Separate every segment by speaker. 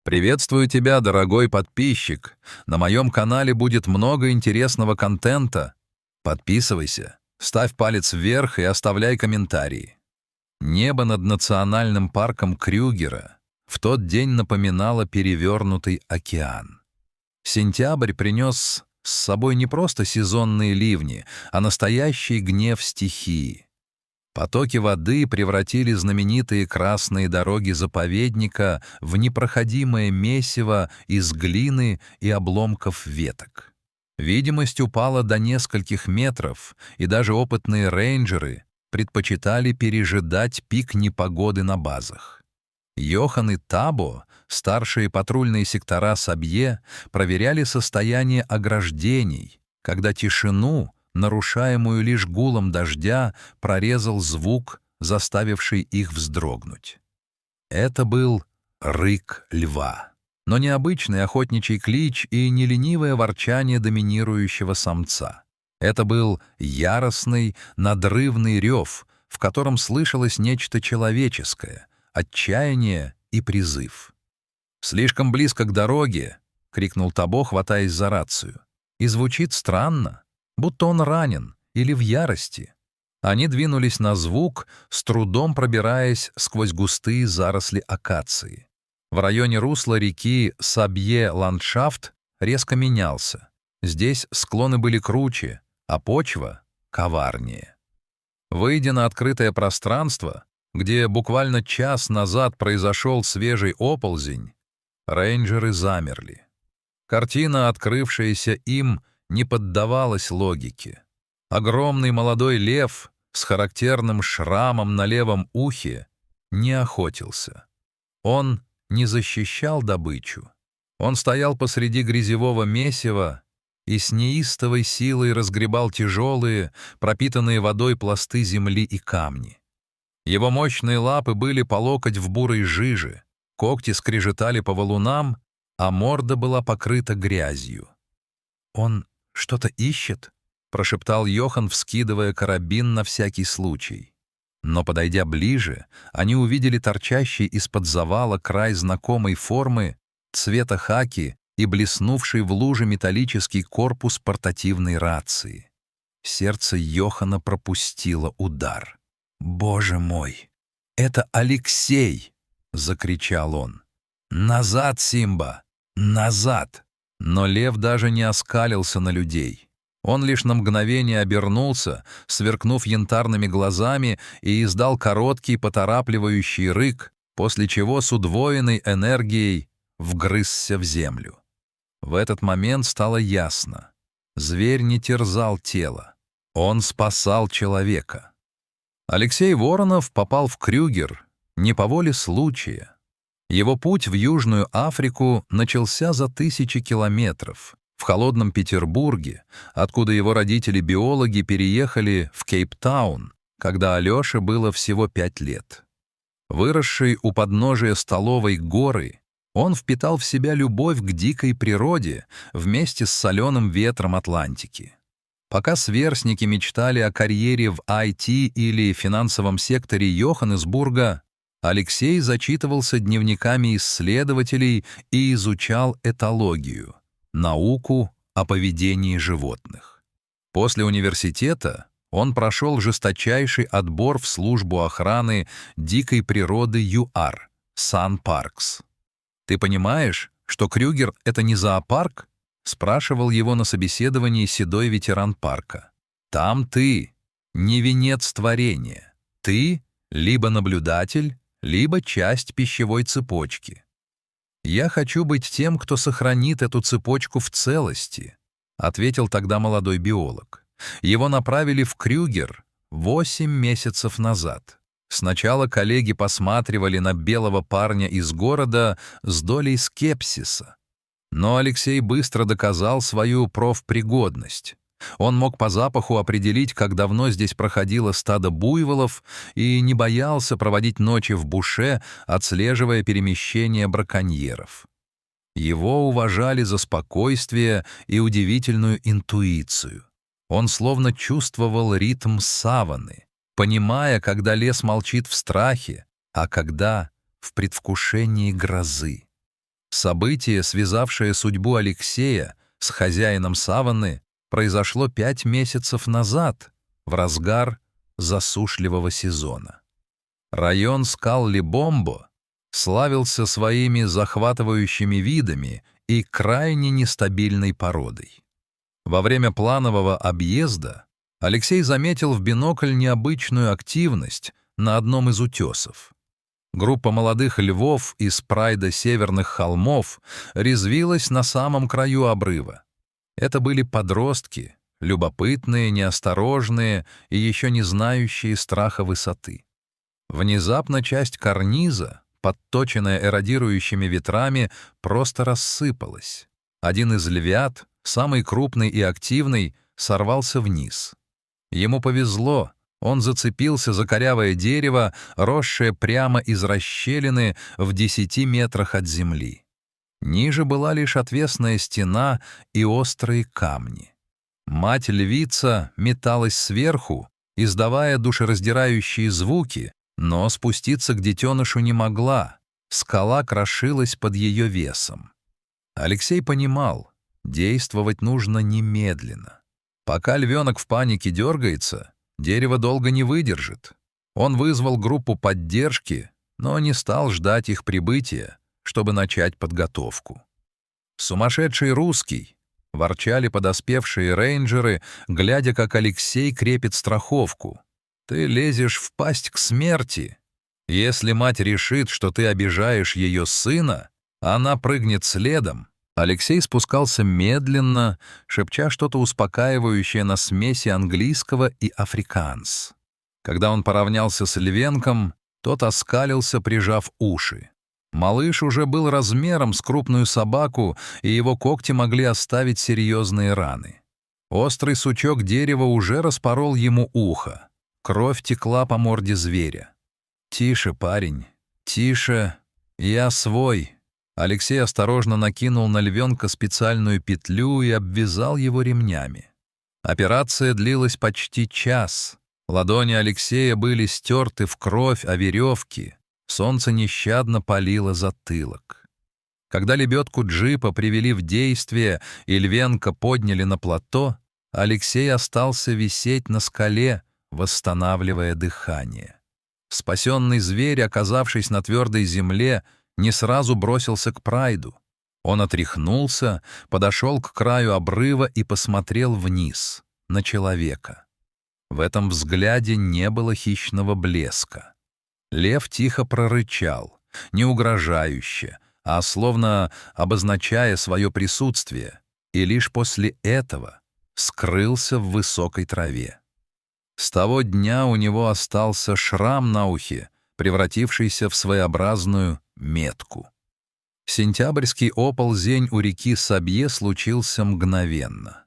Speaker 1: Приветствую тебя, дорогой подписчик. На моем канале будет много интересного контента. Подписывайся, ставь палец вверх и оставляй комментарии. Небо над национальным парком Крюгера в тот день напоминало перевернутый океан. Сентябрь принес с собой не просто сезонные ливни, а настоящий гнев стихии. Потоки воды превратили знаменитые красные дороги заповедника в непроходимое месиво из глины и обломков веток. Видимость упала до нескольких метров, и даже опытные рейнджеры предпочитали пережидать пик непогоды на базах. Йохан и Табо, старшие патрульные сектора Сабье, проверяли состояние ограждений, когда тишину, нарушаемую лишь гулом дождя, прорезал звук, заставивший их вздрогнуть. Это был рык льва, но не обычный охотничий клич и не ленивое ворчание доминирующего самца. Это был яростный, надрывный рев, в котором слышалось нечто человеческое, отчаяние и призыв. «Слишком близко к дороге!» — крикнул Табо, хватаясь за рацию. И звучит странно, будто он ранен или в ярости. Они двинулись на звук, с трудом пробираясь сквозь густые заросли акации. В районе русла реки Сабье ландшафт резко менялся. Здесь склоны были круче, а почва — коварнее. Выйдя на открытое пространство, где буквально час назад произошел свежий оползень, рейнджеры замерли. Картина, открывшаяся им, не поддавалась логике. Огромный молодой лев с характерным шрамом на левом ухе не охотился. Он не защищал добычу. Он стоял посреди грязевого месива и с неистовой силой разгребал тяжелые, пропитанные водой пласты земли и камни. Его мощные лапы были по локоть в бурой жиже, когти скрежетали по валунам, а морда была покрыта грязью. «Он что-то ищет?» — прошептал Йохан, вскидывая карабин на всякий случай. Но, подойдя ближе, они увидели торчащий из-под завала край знакомой формы, цвета хаки и блеснувший в луже металлический корпус портативной рации. Сердце Йохана пропустило удар. «Боже мой! Это Алексей!» — закричал он. «Назад, Симба! Назад!» Но лев даже не оскалился на людей. Он лишь на мгновение обернулся, сверкнув янтарными глазами, и издал короткий поторапливающий рык, после чего с удвоенной энергией вгрызся в землю. В этот момент стало ясно. Зверь не терзал тело. Он спасал человека. Алексей Воронов попал в Крюгер не по воле случая. Его путь в Южную Африку начался за тысячи километров, в холодном Петербурге, откуда его родители-биологи переехали в Кейптаун, когда Алёше было всего 5 лет. Выросший у подножия Столовой горы, он впитал в себя любовь к дикой природе вместе с соленым ветром Атлантики. Пока сверстники мечтали о карьере в IT или финансовом секторе Йоханнесбурга, Алексей зачитывался дневниками исследователей и изучал этологию, науку о поведении животных. После университета он прошел жесточайший отбор в службу охраны дикой природы ЮАР, Сан-Паркс. «Ты понимаешь, что Крюгер — это не зоопарк?» — спрашивал его на собеседовании седой ветеран парка. «Там ты не венец творения. Ты либо наблюдатель, либо часть пищевой цепочки. Я хочу быть тем, кто сохранит эту цепочку в целости», — ответил тогда молодой биолог. Его направили в Крюгер 8 месяцев назад. Сначала коллеги посматривали на белого парня из города с долей скепсиса. Но Алексей быстро доказал свою профпригодность. Он мог по запаху определить, как давно здесь проходило стадо буйволов, и не боялся проводить ночи в буше, отслеживая перемещение браконьеров. Его уважали за спокойствие и удивительную интуицию. Он словно чувствовал ритм саванны, понимая, когда лес молчит в страхе, а когда в предвкушении грозы. Событие, связавшее судьбу Алексея с хозяином саванны, произошло 5 месяцев назад, в разгар засушливого сезона. Район скал Либомбо славился своими захватывающими видами и крайне нестабильной породой. Во время планового объезда Алексей заметил в бинокль необычную активность на одном из утесов. Группа молодых львов из прайда северных холмов резвилась на самом краю обрыва. Это были подростки, любопытные, неосторожные и еще не знающие страха высоты. Внезапно часть карниза, подточенная эродирующими ветрами, просто рассыпалась. Один из львят, самый крупный и активный, сорвался вниз. Ему повезло, он зацепился за корявое дерево, росшее прямо из расщелины в 10 метрах от земли. Ниже была лишь отвесная стена и острые камни. Мать-львица металась сверху, издавая душераздирающие звуки, но спуститься к детенышу не могла, скала крошилась под ее весом. Алексей понимал, действовать нужно немедленно. Пока львенок в панике дергается, дерево долго не выдержит. Он вызвал группу поддержки, но не стал ждать их прибытия, чтобы начать подготовку. «Сумасшедший русский!» — ворчали подоспевшие рейнджеры, глядя, как Алексей крепит страховку. «Ты лезешь в пасть к смерти. Если мать решит, что ты обижаешь ее сына, она прыгнет следом». Алексей спускался медленно, шепча что-то успокаивающее на смеси английского и африкаанс. Когда он поравнялся с львенком, тот оскалился, прижав уши. Малыш уже был размером с крупную собаку, и его когти могли оставить серьезные раны. Острый сучок дерева уже распорол ему ухо. Кровь текла по морде зверя. «Тише, парень, тише, я свой». Алексей осторожно накинул на львенка специальную петлю и обвязал его ремнями. Операция длилась почти час. Ладони Алексея были стерты в кровь о веревки. Солнце нещадно палило затылок. Когда лебедку джипа привели в действие и львенка подняли на плато, Алексей остался висеть на скале, восстанавливая дыхание. Спасенный зверь, оказавшись на твердой земле, не сразу бросился к прайду. Он отряхнулся, подошел к краю обрыва и посмотрел вниз, на человека. В этом взгляде не было хищного блеска. Лев тихо прорычал, не угрожающе, а словно обозначая свое присутствие, и лишь после этого скрылся в высокой траве. С того дня у него остался шрам на ухе, превратившийся в своеобразную метку. Сентябрьский оползень у реки Сабье случился мгновенно.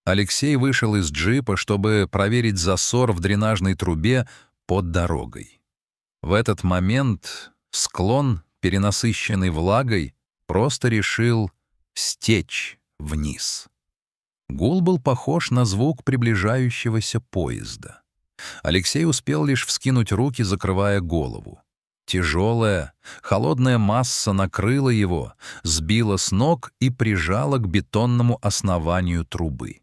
Speaker 1: Алексей вышел из джипа, чтобы проверить засор в дренажной трубе под дорогой. В этот момент склон, перенасыщенный влагой, просто решил стечь вниз. Гул был похож на звук приближающегося поезда. Алексей успел лишь вскинуть руки, закрывая голову. Тяжелая, холодная масса накрыла его, сбила с ног и прижала к бетонному основанию трубы.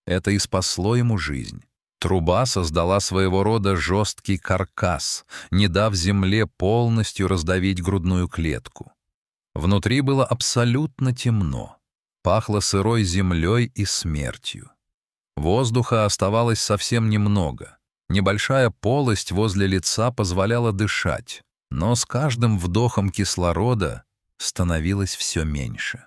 Speaker 1: Это и спасло ему жизнь. Труба создала своего рода жесткий каркас, не дав земле полностью раздавить грудную клетку. Внутри было абсолютно темно. Пахло сырой землей и смертью. Воздуха оставалось совсем немного. Небольшая полость возле лица позволяла дышать, но с каждым вдохом кислорода становилось все меньше.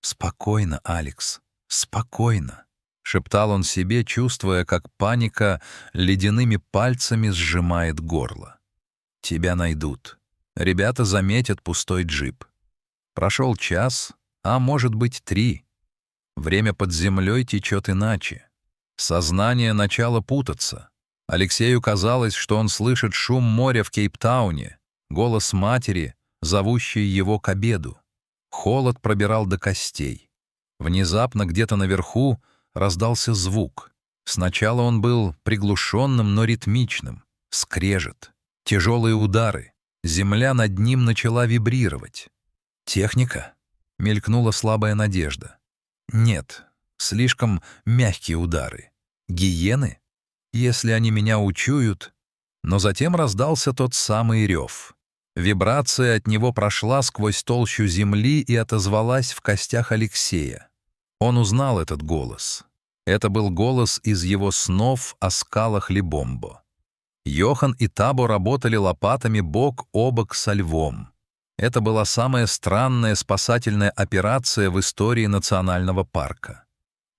Speaker 1: «Спокойно, Алекс, спокойно», — шептал он себе, чувствуя, как паника ледяными пальцами сжимает горло. «Тебя найдут. Ребята заметят пустой джип». Прошел час, а может быть 3. Время под землей течет иначе. Сознание начало путаться. Алексею казалось, что он слышит шум моря в Кейптауне, голос матери, зовущей его к обеду. Холод пробирал до костей. Внезапно где-то наверху раздался звук. Сначала он был приглушенным, но ритмичным. Скрежет, тяжелые удары. Земля над ним начала вибрировать. Техника? Мелькнула слабая надежда. Нет, слишком мягкие удары. Гиены? Если они меня учуют... Но затем раздался тот самый рев. Вибрация от него прошла сквозь толщу земли и отозвалась в костях Алексея. Он узнал этот голос. Это был голос из его снов о скалах Либомбо. Йохан и Табо работали лопатами бок о бок со львом. Это была самая странная спасательная операция в истории национального парка.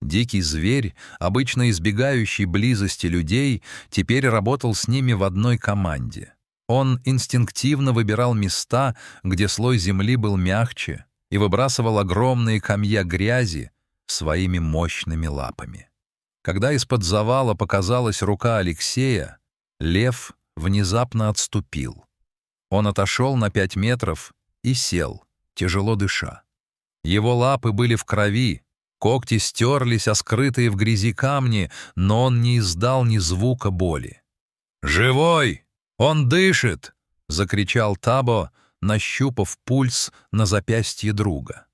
Speaker 1: Дикий зверь, обычно избегающий близости людей, теперь работал с ними в одной команде. Он инстинктивно выбирал места, где слой земли был мягче, и выбрасывал огромные комья грязи своими мощными лапами. Когда из-под завала показалась рука Алексея, лев внезапно отступил. Он отошел на 5 метров и сел, тяжело дыша. Его лапы были в крови, когти стерлись о скрытые в грязи камни, но он не издал ни звука боли. «Живой! Он дышит!» — закричал Табо, нащупав пульс на запястье друга.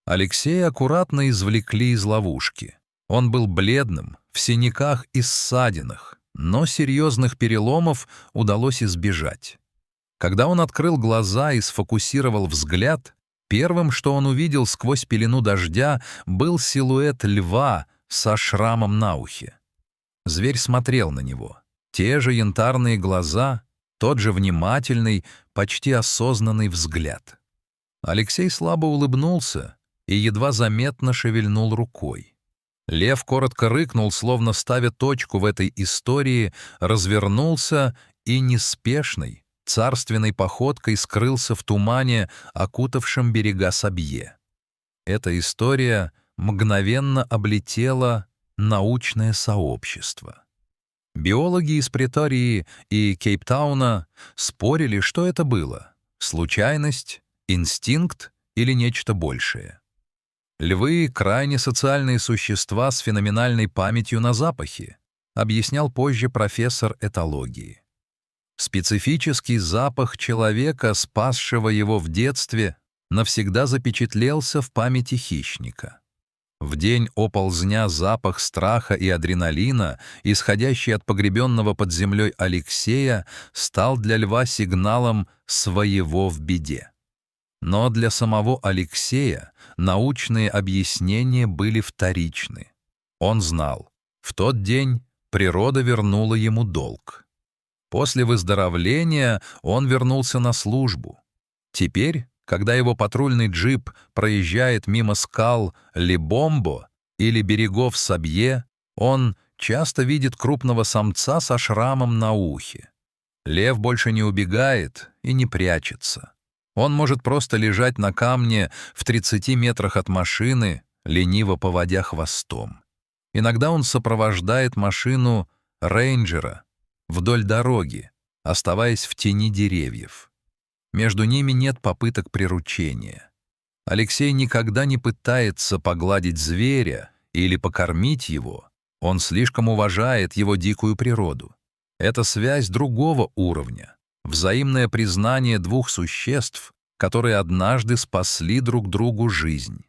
Speaker 1: Алексея аккуратно извлекли из ловушки. Он был бледным, в синяках и ссадинах, но серьезных переломов удалось избежать. Когда он открыл глаза и сфокусировал взгляд, первым, что он увидел сквозь пелену дождя, был силуэт льва со шрамом на ухе. Зверь смотрел на него. Те же янтарные глаза, тот же внимательный, почти осознанный взгляд. Алексей слабо улыбнулся и едва заметно шевельнул рукой. Лев коротко рыкнул, словно ставя точку в этой истории, развернулся и неспешной, царственной походкой скрылся в тумане, окутавшем берега Сабье. Эта история мгновенно облетела научное сообщество. Биологи из Претории и Кейптауна спорили, что это было — случайность, инстинкт или нечто большее. Львы — крайне социальные существа с феноменальной памятью на запахи, объяснял позже профессор этологии. Специфический запах человека, спасшего его в детстве, навсегда запечатлелся в памяти хищника. В день оползня запах страха и адреналина, исходящий от погребенного под землей Алексея, стал для льва сигналом своего в беде. Но для самого Алексея научные объяснения были вторичны. Он знал, в тот день природа вернула ему долг. После выздоровления он вернулся на службу. Теперь, когда его патрульный джип проезжает мимо скал Либомбо или берегов Сабье, он часто видит крупного самца со шрамом на ухе. Лев больше не убегает и не прячется. Он может просто лежать на камне в 30 метрах от машины, лениво поводя хвостом. Иногда он сопровождает машину рейнджера вдоль дороги, оставаясь в тени деревьев. Между ними нет попыток приручения. Алексей никогда не пытается погладить зверя или покормить его. Он слишком уважает его дикую природу. Это связь другого уровня, взаимное признание двух существ, которые однажды спасли друг другу жизнь.